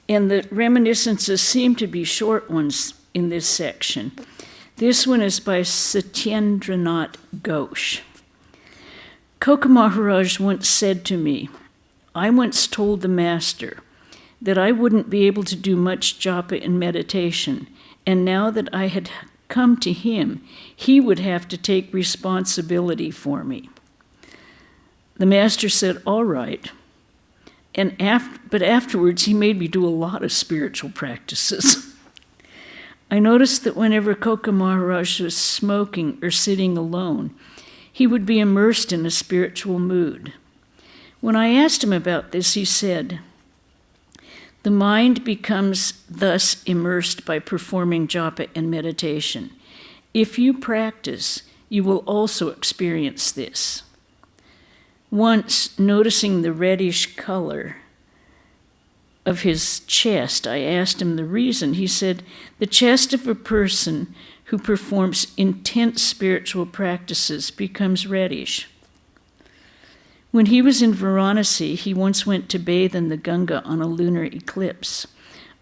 And the reminiscences seem to be short ones in this section. This one is by Satyendranath Ghosh. Koka Maharaj once said to me, I once told the master that I wouldn't be able to do much japa and meditation, and now that I had come to him, he would have to take responsibility for me. The master said, all right. But afterwards, he made me do a lot of spiritual practices. I noticed that whenever Koka Maharaj was smoking or sitting alone, he would be immersed in a spiritual mood. When I asked him about this, he said, the mind becomes thus immersed by performing japa and meditation. If you practice, you will also experience this. Once, noticing the reddish color of his chest, I asked him the reason. He said, the chest of a person who performs intense spiritual practices becomes reddish. When he was in Varanasi, he once went to bathe in the Ganga on a lunar eclipse.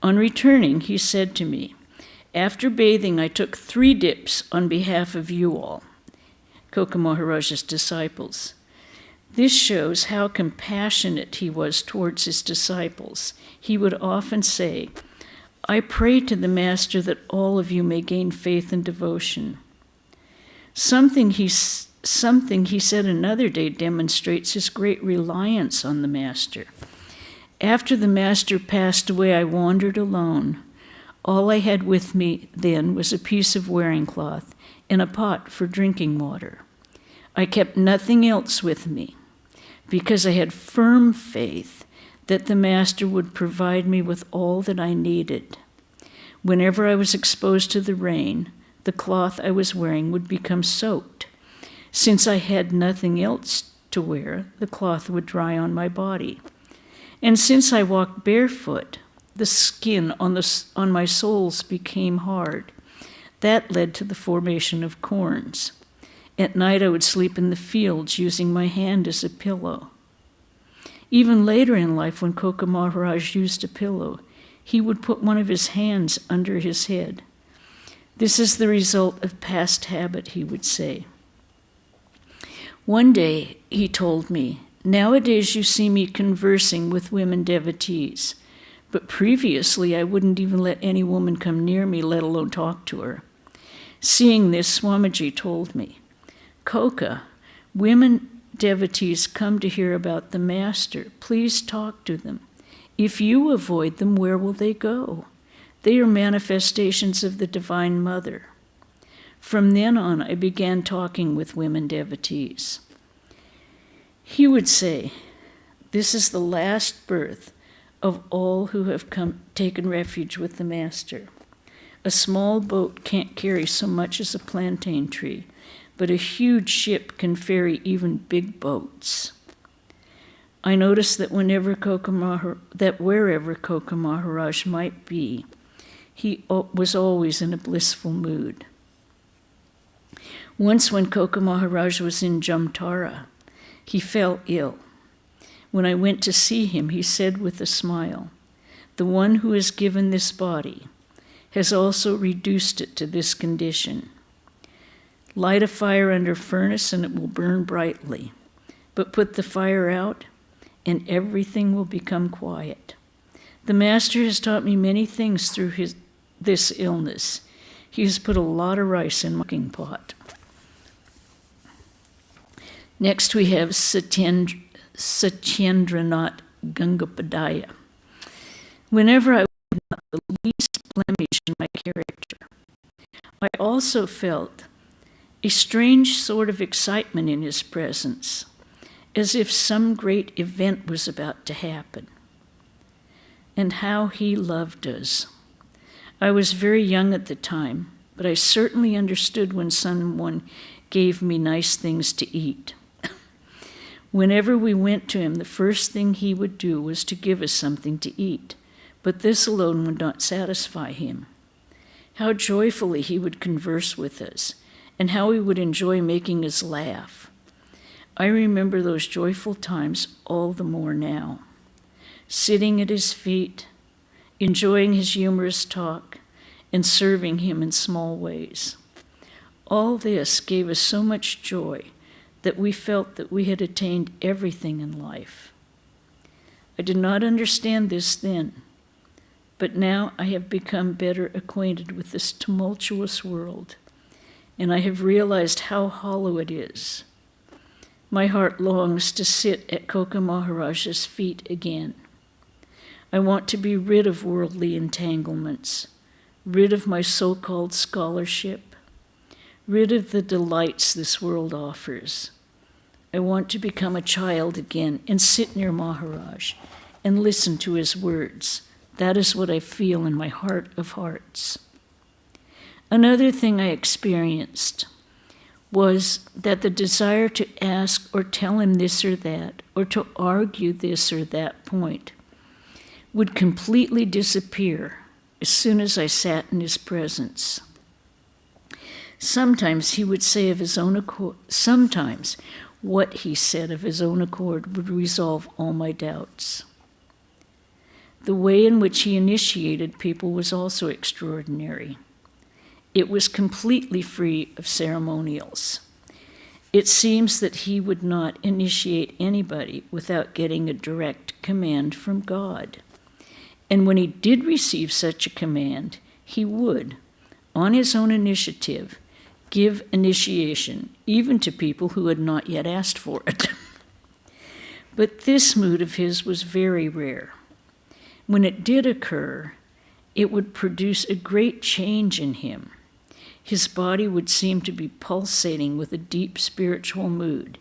On returning, he said to me, after bathing, I took 3 dips on behalf of you all, Koka Maharaj's disciples. This shows how compassionate he was towards his disciples. He would often say, I pray to the Master that all of you may gain faith and devotion. Something he said another day demonstrates his great reliance on the Master. After the Master passed away, I wandered alone. All I had with me then was a piece of wearing cloth and a pot for drinking water. I kept nothing else with me, because I had firm faith that the Master would provide me with all that I needed. Whenever I was exposed to the rain, the cloth I was wearing would become soaked. Since I had nothing else to wear, the cloth would dry on my body. And since I walked barefoot, the skin on my soles became hard. That led to the formation of corns. At night, I would sleep in the fields using my hand as a pillow. Even later in life, when Koka Maharaj used a pillow, he would put one of his hands under his head. This is the result of past habit, he would say. One day, he told me, nowadays you see me conversing with women devotees, but previously I wouldn't even let any woman come near me, let alone talk to her. Seeing this, Swamiji told me, Koka, women devotees come to hear about the Master. Please talk to them. If you avoid them, where will they go? They are manifestations of the Divine Mother. From then on, I began talking with women devotees. He would say, this is the last birth of all who have taken refuge with the Master. A small boat can't carry so much as a plantain tree, but a huge ship can ferry even big boats. I noticed that wherever Koka Maharaj might be, he was always in a blissful mood. Once when Koka Maharaj was in Jamtara, he fell ill. When I went to see him, he said with a smile, the one who has given this body has also reduced it to this condition. Light a fire under furnace and it will burn brightly, but put the fire out and everything will become quiet. The Master has taught me many things through this illness. He has put a lot of rice in my cooking pot. Next we have Satyendranath Gangapadaya. Whenever I would not the least blemish in my character, I also felt a strange sort of excitement in his presence, as if some great event was about to happen. And how he loved us. I was very young at the time, but I certainly understood when someone gave me nice things to eat. Whenever we went to him, the first thing he would do was to give us something to eat, but this alone would not satisfy him. How joyfully he would converse with us, and how he would enjoy making us laugh. I remember those joyful times all the more now. Sitting at his feet enjoying his humorous talk, and serving him in small ways. All this gave us so much joy that we felt that we had attained everything in life. I did not understand this then, but now I have become better acquainted with this tumultuous world, and I have realized how hollow it is. My heart longs to sit at Koka Maharaj's feet again. I want to be rid of worldly entanglements, rid of my so-called scholarship, rid of the delights this world offers. I want to become a child again and sit near Maharaj and listen to his words. That is what I feel in my heart of hearts. Another thing I experienced was that the desire to ask or tell him this or that, or to argue this or that point, would completely disappear as soon as I sat in his presence. Sometimes he would say of his own accord, sometimes what he said of his own accord would resolve all my doubts. The way in which he initiated people was also extraordinary. It was completely free of ceremonials. It seems that he would not initiate anybody without getting a direct command from God. And when he did receive such a command, he would, on his own initiative, give initiation, even to people who had not yet asked for it. But this mood of his was very rare. When it did occur, it would produce a great change in him. His body would seem to be pulsating with a deep spiritual mood,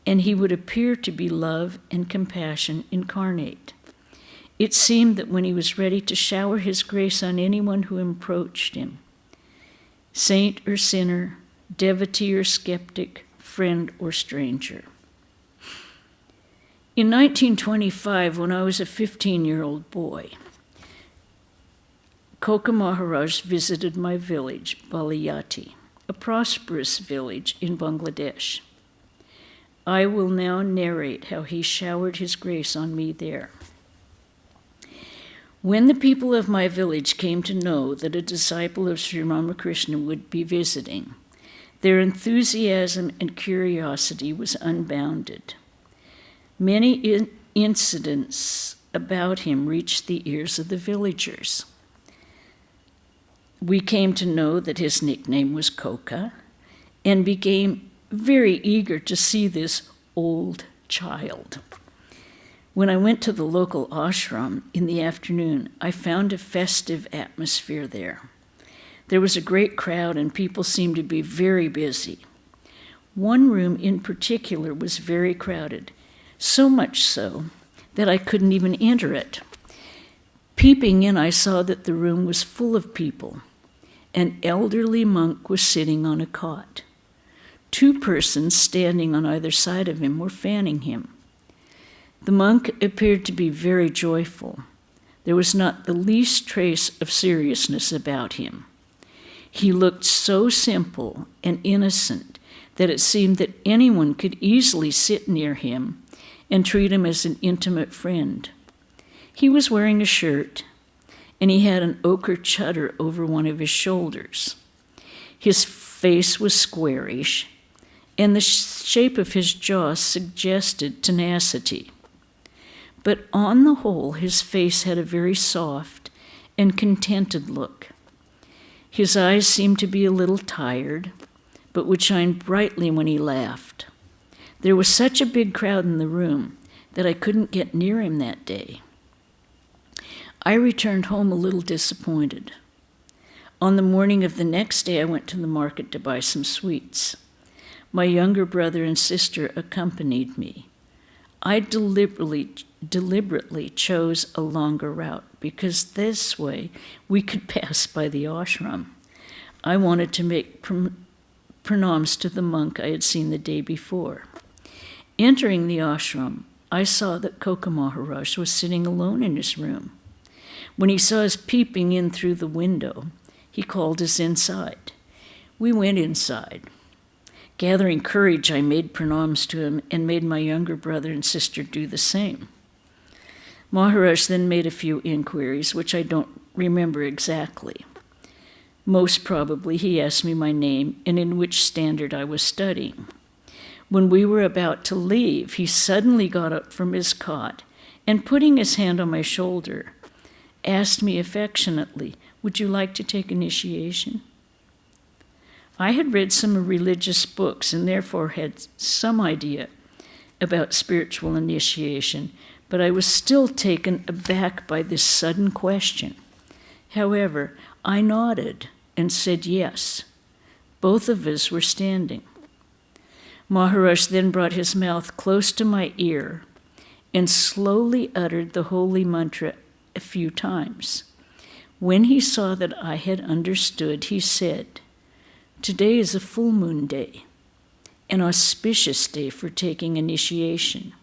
and he would appear to be love and compassion incarnate. It seemed that when he was ready to shower his grace on anyone who approached him, saint or sinner, devotee or skeptic, friend or stranger. In 1925, when I was a 15-year-old boy, Koka Maharaj visited my village, Baliyati, a prosperous village in Bangladesh. I will now narrate how he showered his grace on me there. When the people of my village came to know that a disciple of Sri Ramakrishna would be visiting, their enthusiasm and curiosity was unbounded. Many incidents about him reached the ears of the villagers. We came to know that his nickname was Koka and became very eager to see this old child. When I went to the local ashram in the afternoon, I found a festive atmosphere there. There was a great crowd and people seemed to be very busy. One room in particular was very crowded, so much so that I couldn't even enter it. Peeping in, I saw that the room was full of people. An elderly monk was sitting on a cot. 2 persons standing on either side of him were fanning him. The monk appeared to be very joyful. There was not the least trace of seriousness about him. He looked so simple and innocent that it seemed that anyone could easily sit near him and treat him as an intimate friend. He was wearing a shirt, and he had an ochre chadar over one of his shoulders. His face was squarish, and the shape of his jaw suggested tenacity. But on the whole, his face had a very soft and contented look. His eyes seemed to be a little tired, but would shine brightly when he laughed. There was such a big crowd in the room that I couldn't get near him that day. I returned home a little disappointed. On the morning of the next day, I went to the market to buy some sweets. My younger brother and sister accompanied me. I deliberately chose a longer route because this way we could pass by the ashram. I wanted to make pranams to the monk I had seen the day before. Entering the ashram, I saw that Koka Maharaj was sitting alone in his room. When he saw us peeping in through the window, he called us inside. We went inside. Gathering courage, I made pranams to him and made my younger brother and sister do the same. Maharaj then made a few inquiries, which I don't remember exactly. Most probably he asked me my name and in which standard I was studying. When we were about to leave, he suddenly got up from his cot and, putting his hand on my shoulder, asked me affectionately, "Would you like to take initiation?" I had read some religious books and therefore had some idea about spiritual initiation, but I was still taken aback by this sudden question. However, I nodded and said yes. Both of us were standing. Maharaj then brought his mouth close to my ear and slowly uttered the holy mantra a few times. When he saw that I had understood, he said, "Today is a full moon day, an auspicious day for taking initiation."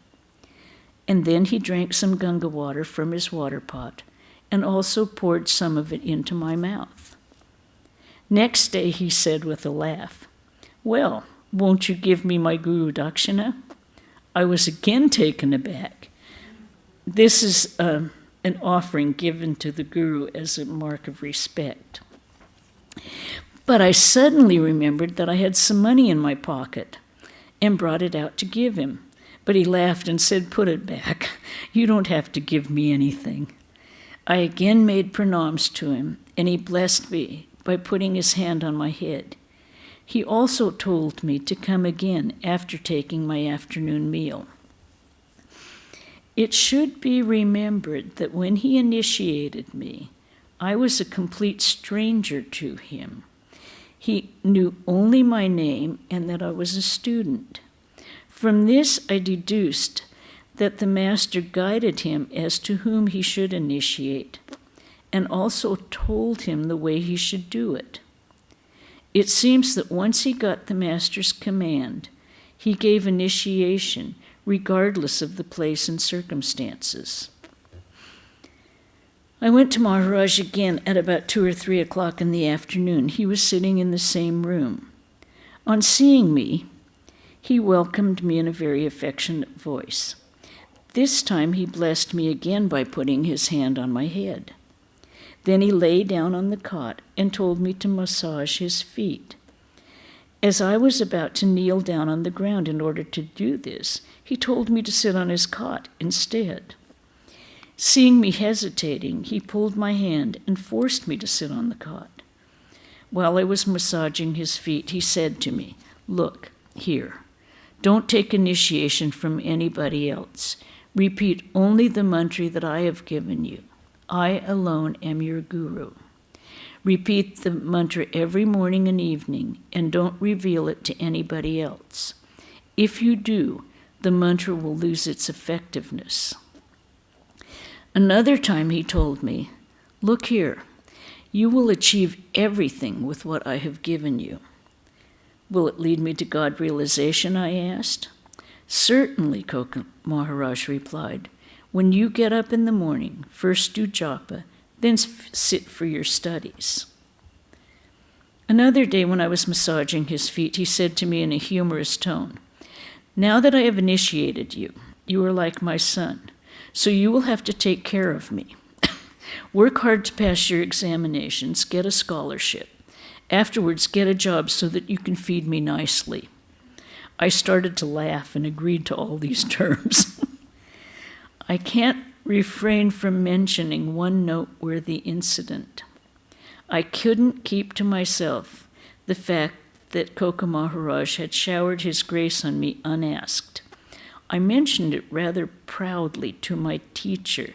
And then he drank some Ganga water from his water pot and also poured some of it into my mouth. Next day he said with a laugh, "Well, won't you give me my Guru Dakshina?" I was again taken aback. This is an offering given to the Guru as a mark of respect. But I suddenly remembered that I had some money in my pocket and brought it out to give him. But he laughed and said, "Put it back. You don't have to give me anything." I again made pranams to him, and he blessed me by putting his hand on my head. He also told me to come again after taking my afternoon meal. It should be remembered that when he initiated me, I was a complete stranger to him. He knew only my name and that I was a student. From this, I deduced that the master guided him as to whom he should initiate, and also told him the way he should do it. It seems that once he got the master's command, he gave initiation regardless of the place and circumstances. I went to Maharaj again at about 2 or 3 o'clock in the afternoon. He was sitting in the same room. On seeing me, he welcomed me in a very affectionate voice. This time he blessed me again by putting his hand on my head. Then he lay down on the cot and told me to massage his feet. As I was about to kneel down on the ground in order to do this, he told me to sit on his cot instead. Seeing me hesitating, he pulled my hand and forced me to sit on the cot. While I was massaging his feet, he said to me, "Look, here, don't take initiation from anybody else. Repeat only the mantra that I have given you. I alone am your guru. Repeat the mantra every morning and evening, and don't reveal it to anybody else. If you do, the mantra will lose its effectiveness." Another time he told me, "Look here, you will achieve everything with what I have given you." "Will it lead me to God realization?" I asked. "Certainly," Koka Maharaj replied. "When you get up in the morning, first do japa, then sit for your studies." Another day when I was massaging his feet, he said to me in a humorous tone, "Now that I have initiated you, you are like my son, so you will have to take care of me. Work hard to pass your examinations, get a scholarship. Afterwards, get a job so that you can feed me nicely." I started to laugh and agreed to all these terms. I can't refrain from mentioning one noteworthy incident. I couldn't keep to myself the fact that Koka Maharaj had showered his grace on me unasked. I mentioned it rather proudly to my teacher,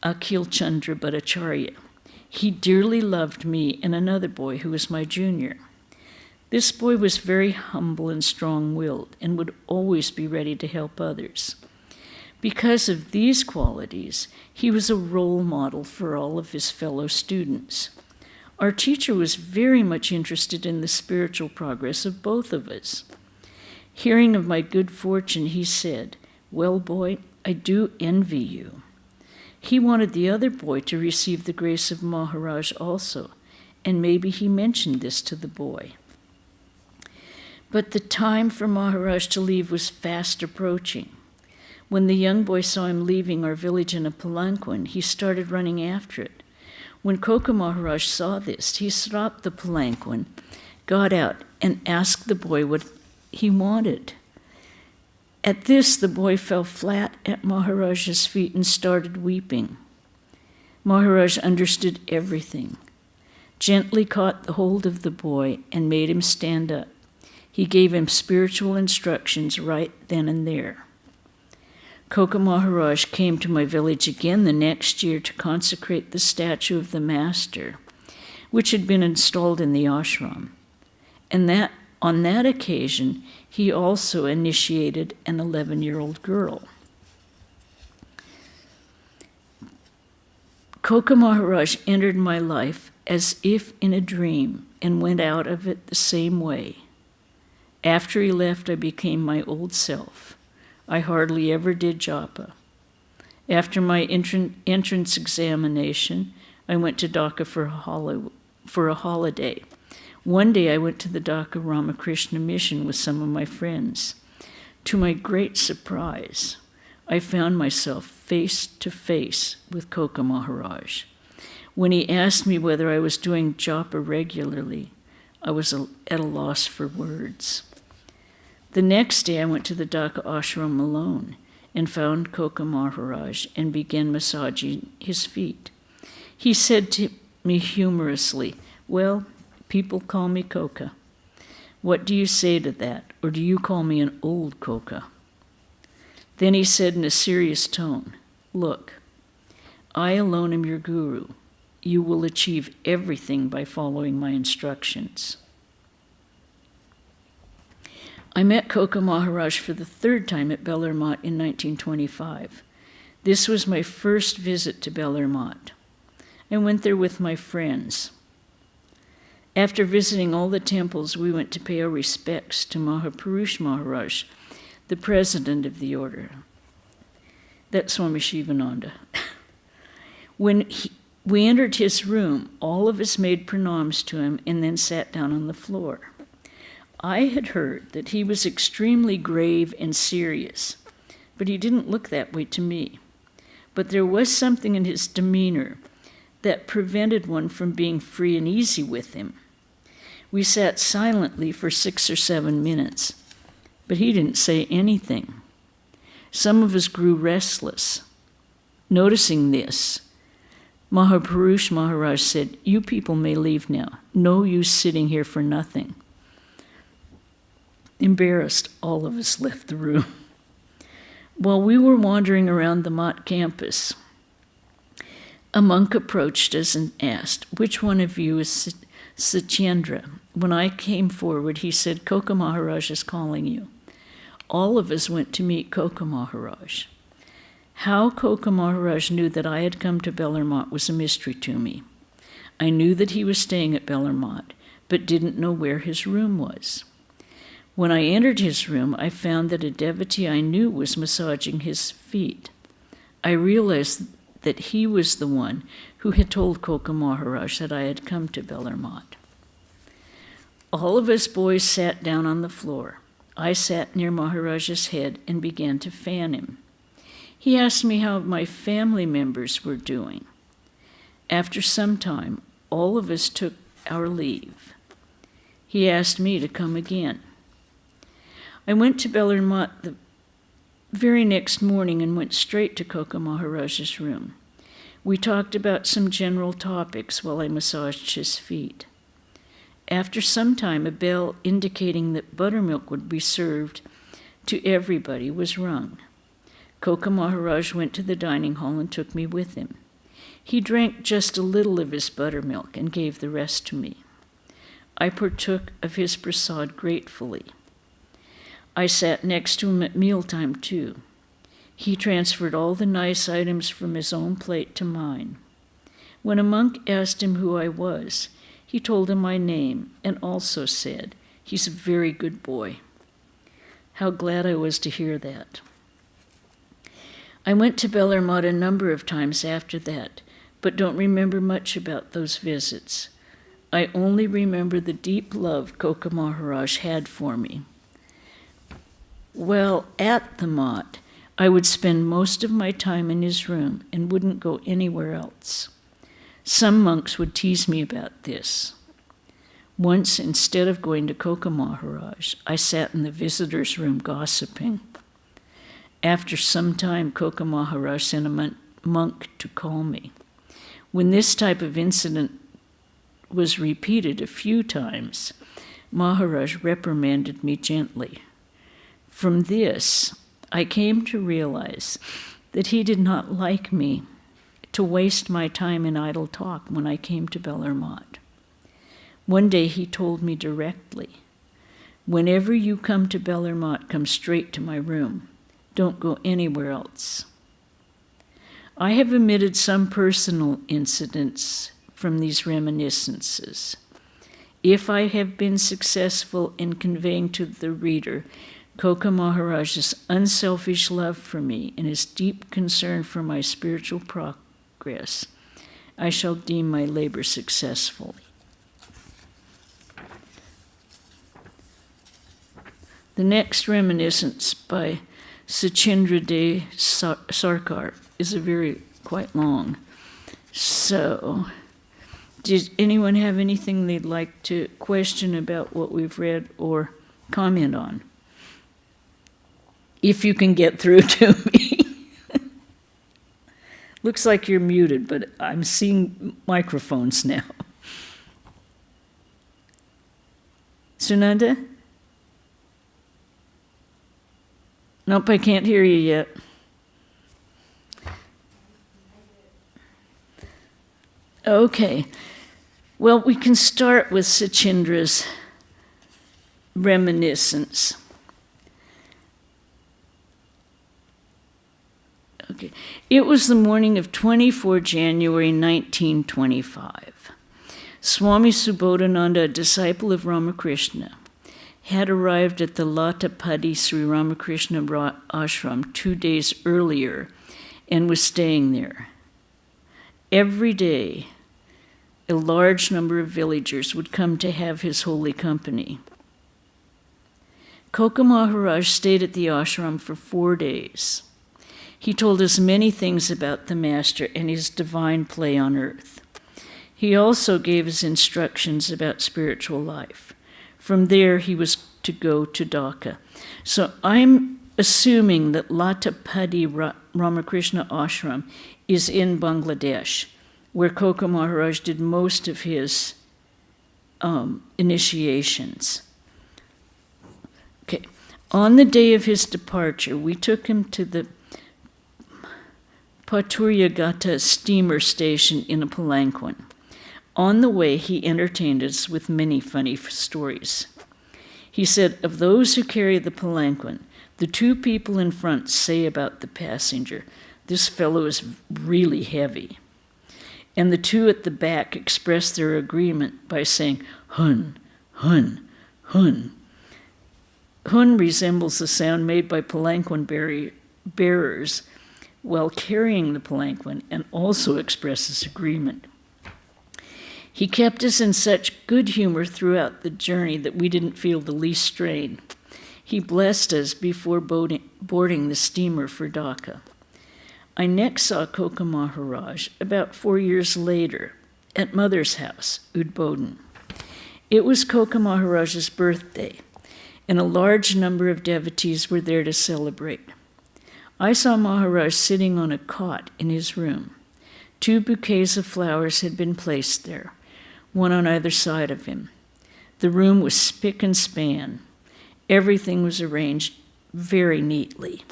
Akhil Chandra Bhattacharya. He dearly loved me and another boy who was my junior. This boy was very humble and strong-willed and would always be ready to help others. Because of these qualities, he was a role model for all of his fellow students. Our teacher was very much interested in the spiritual progress of both of us. Hearing of my good fortune, he said, "Well, boy, I do envy you." He wanted the other boy to receive the grace of Maharaj also, and maybe he mentioned this to the boy. But the time for Maharaj to leave was fast approaching. When the young boy saw him leaving our village in a palanquin, he started running after it. When Coca Maharaj saw this, he stopped the palanquin, got out, and asked the boy what he wanted. At this, the boy fell flat at Maharaj's feet and started weeping. Maharaj understood everything, gently caught the hold of the boy and made him stand up. He gave him spiritual instructions right then and there. Coca Maharaj came to my village again the next year to consecrate the statue of the Master, which had been installed in the ashram. And on that occasion, he also initiated an 11-year-old girl. Coca Maharaj entered my life as if in a dream and went out of it the same way. After he left, I became my old self. I hardly ever did japa. After my entrance examination, I went to Dhaka for a holiday. One day I went to the Dhaka Ramakrishna mission with some of my friends. To my great surprise, I found myself face to face with Coca Maharaj. When he asked me whether I was doing japa regularly, I was at a loss for words. The next day I went to the Dhaka ashram alone and found Coca Maharaj and began massaging his feet. He said to me humorously, "Well, people call me Coca. What do you say to that? Or do you call me an old Coca?" Then he said in a serious tone, "Look, I alone am your guru. You will achieve everything by following my instructions." I met Coca Maharaj for the third time at Bellarmont in 1925. This was my first visit to Bellarmont. I went there with my friends. After visiting all the temples, we went to pay our respects to Mahapurush Maharaj, the president of the order. That's Swami Shivananda. When we entered his room, all of us made pranams to him and then sat down on the floor. I had heard that he was extremely grave and serious, but he didn't look that way to me. But there was something in his demeanor that prevented one from being free and easy with him. We sat silently for 6 or 7 minutes, but he didn't say anything. Some of us grew restless. Noticing this, Mahapurush Maharaj said, "You people may leave now. No use sitting here for nothing." Embarrassed, all of us left the room. While we were wandering around the Mott campus, a monk approached us and asked, "Which one of you is Satyendra?" When I came forward, he said, "Coca Maharaj is calling you." All of us went to meet Coca Maharaj. How Coca Maharaj knew that I had come to Bellarmont was a mystery to me. I knew that he was staying at Bellarmont, but didn't know where his room was. When I entered his room, I found that a devotee I knew was massaging his feet. I realized that he was the one who had told Coca Maharaj that I had come to Bellarmont. All of us boys sat down on the floor. I sat near Maharaj's head and began to fan him. He asked me how my family members were doing. After some time, all of us took our leave. He asked me to come again. I went to Bellarmont the very next morning and went straight to Coca Maharaj's room. We talked about some general topics while I massaged his feet. After some time, a bell indicating that buttermilk would be served to everybody was rung. Coca Maharaj went to the dining hall and took me with him. He drank just a little of his buttermilk and gave the rest to me. I partook of his prasad gratefully. I sat next to him at mealtime, too. He transferred all the nice items from his own plate to mine. When a monk asked him who I was, he told him my name and also said, "He's a very good boy." How glad I was to hear that. I went to Bellarmont a number of times after that, but don't remember much about those visits. I only remember the deep love Coca Maharaj had for me. Well, at the Mott, I would spend most of my time in his room and wouldn't go anywhere else. Some monks would tease me about this. Once, instead of going to Koka Maharaj, I sat in the visitor's room gossiping. After some time, Koka Maharaj sent a monk to call me. When this type of incident was repeated a few times, Maharaj reprimanded me gently. From this, I came to realize that he did not like me to waste my time in idle talk when I came to Bellarmine. One day he told me directly, "Whenever you come to Bellarmine, come straight to my room. Don't go anywhere else." I have omitted some personal incidents from these reminiscences. If I have been successful in conveying to the reader Koka Maharaj's unselfish love for me and his deep concern for my spiritual progress, I shall deem my labor successful. The next reminiscence by Sachindra De Sarkar is quite long. So, did anyone have anything they'd like to question about what we've read or comment on? If you can get through to me. Looks like you're muted, but I'm seeing microphones now. Sunanda? Nope, I can't hear you yet. Okay. Well, we can start with Sachindra's reminiscence. Okay. It was the morning of 24 January 1925. Swami Subodhananda, a disciple of Ramakrishna, had arrived at the Latapadi Sri Ramakrishna ashram 2 days earlier and was staying there. Every day, a large number of villagers would come to have his holy company. Koka Maharaj stayed at the ashram for 4 days. He told us many things about the Master and his divine play on earth. He also gave us instructions about spiritual life. From there, he was to go to Dhaka. So I'm assuming that Latapadi Ramakrishna Ashram is in Bangladesh, where Koka Maharaj did most of his initiations. Okay. On the day of his departure, we took him to the Paturyagata steamer station in a palanquin. On the way, he entertained us with many funny stories. He said, of those who carry the palanquin, the 2 people in front say about the passenger, "This fellow is really heavy." And the 2 at the back express their agreement by saying, "Hun, hun, hun." Hun resembles the sound made by palanquin bearers while carrying the palanquin and also expresses agreement. He kept us in such good humor throughout the journey that we didn't feel the least strain. He blessed us before boarding the steamer for Dhaka. I next saw Koka Maharaj about 4 years later at Mother's house, Udbodhan. It was Koka Maharaj's birthday, and a large number of devotees were there to celebrate. I saw Maharaj sitting on a cot in his room. 2 bouquets of flowers had been placed there, one on either side of him. The room was spick and span. Everything was arranged very neatly.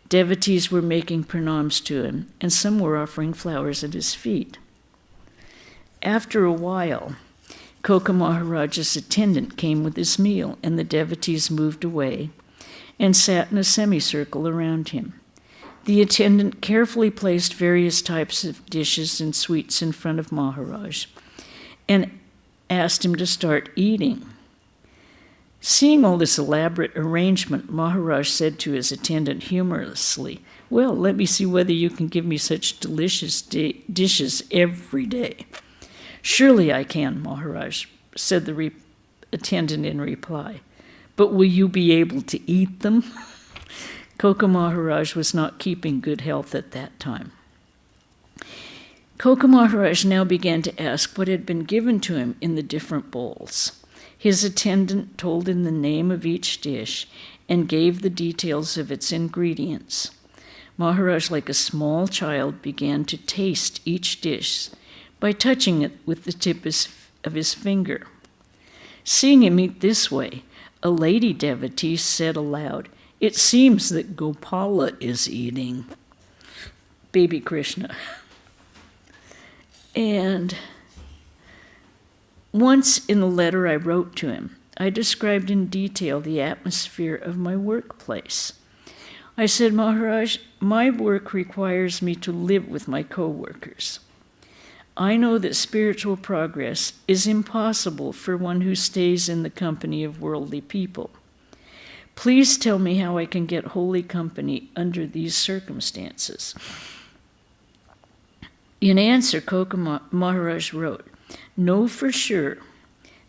Devotees were making pranams to him, and some were offering flowers at his feet. After a while, Koka Maharaj's attendant came with his meal, and the devotees moved away and sat in a semicircle around him. The attendant carefully placed various types of dishes and sweets in front of Maharaj and asked him to start eating. Seeing all this elaborate arrangement, Maharaj said to his attendant humorously, "Well, let me see whether you can give me such delicious dishes every day." "Surely I can, Maharaj," said the attendant in reply. "But will you be able to eat them?" Koka Maharaj was not keeping good health at that time. Koka Maharaj now began to ask what had been given to him in the different bowls. His attendant told him the name of each dish and gave the details of its ingredients. Maharaj, like a small child, began to taste each dish by touching it with the tip of his finger. Seeing him eat this way, a lady devotee said aloud, "It seems that Gopala is eating." Baby Krishna. And once in a letter I wrote to him, I described in detail the atmosphere of my workplace. I said, "Maharaj, my work requires me to live with my co-workers. I know that spiritual progress is impossible for one who stays in the company of worldly people. Please tell me how I can get holy company under these circumstances." In answer, Koka Maharaj wrote, "Know for sure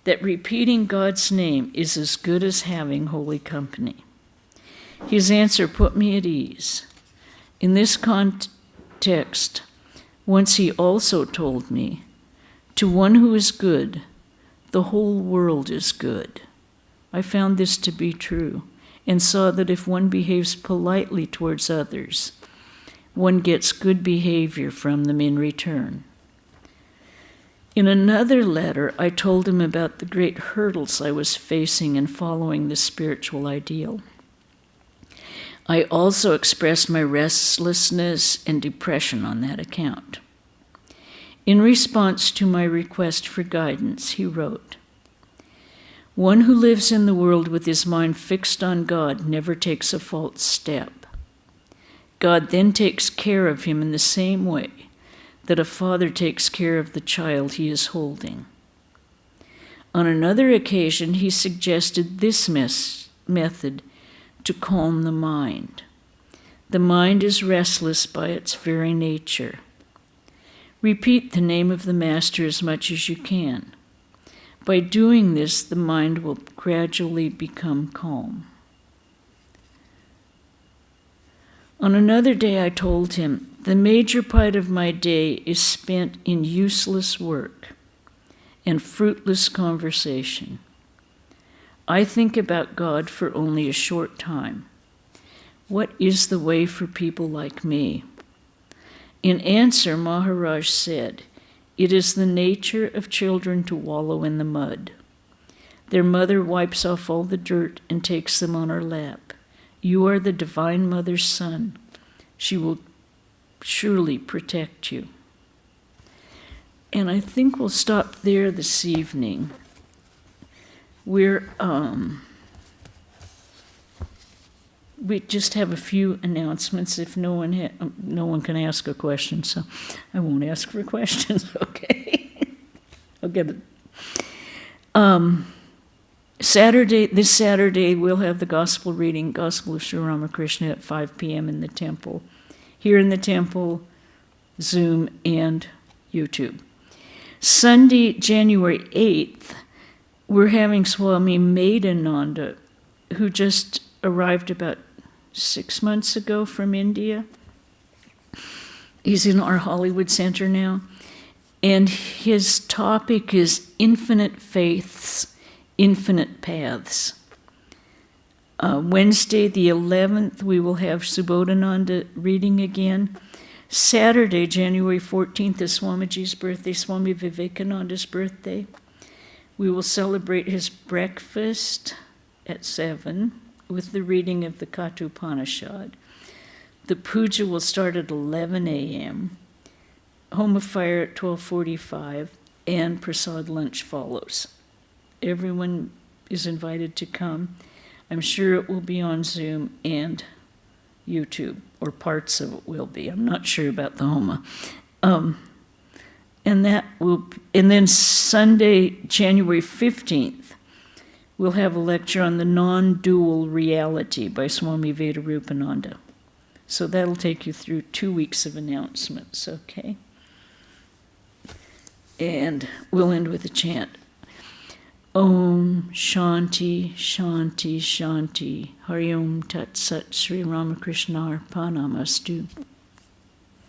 that repeating God's name is as good as having holy company." His answer put me at ease. In this context, once he also told me, "To one who is good, the whole world is good." I found this to be true and saw that if one behaves politely towards others, one gets good behavior from them in return. In another letter, I told him about the great hurdles I was facing in following the spiritual ideal. I also expressed my restlessness and depression on that account. In response to my request for guidance, he wrote, "One who lives in the world with his mind fixed on God never takes a false step. God then takes care of him in the same way that a father takes care of the child he is holding." On another occasion, he suggested this method to calm the mind. The mind is restless by its very nature. Repeat the name of the Master as much as you can. By doing this, the mind will gradually become calm. On another day, I told him, "The major part of my day is spent in useless work and fruitless conversation. I think about God for only a short time. What is the way for people like me?" In answer, Maharaj said, "It is the nature of children to wallow in the mud. Their mother wipes off all the dirt and takes them on her lap. You are the Divine Mother's son. She will surely protect you." And I think we'll stop there this evening. We just have a few announcements if no one can ask a question, so I won't ask for questions, okay? I'll get it. This Saturday, we'll have the gospel reading, Gospel of Sri Ramakrishna at 5 p.m. in the temple. Here in the temple, Zoom, and YouTube. Sunday, January 8th, we're having Swami Chetanananda, who just arrived about 6 months ago from India. He's in our Hollywood Center now. And his topic is Infinite Faiths, Infinite Paths. Wednesday, the 11th, we will have Subodhananda reading again. Saturday, January 14th, is Swamiji's birthday, Swami Vivekananda's birthday. We will celebrate his breakfast at 7 with the reading of the Kathopanishad. The puja will start at 11 a.m., home of fire at 12:45, and prasad lunch follows. Everyone is invited to come. I'm sure it will be on Zoom and YouTube, or parts of it will be. I'm not sure about the Homa. And then Sunday, January 15th, we'll have a lecture on the non-dual reality by Swami Vedarupananda. So that'll take you through 2 weeks of announcements, okay? And we'll end with a chant. Om Shanti Shanti Shanti. Hari Om Tat Sat Sri Ramakrishna Arpanamastu.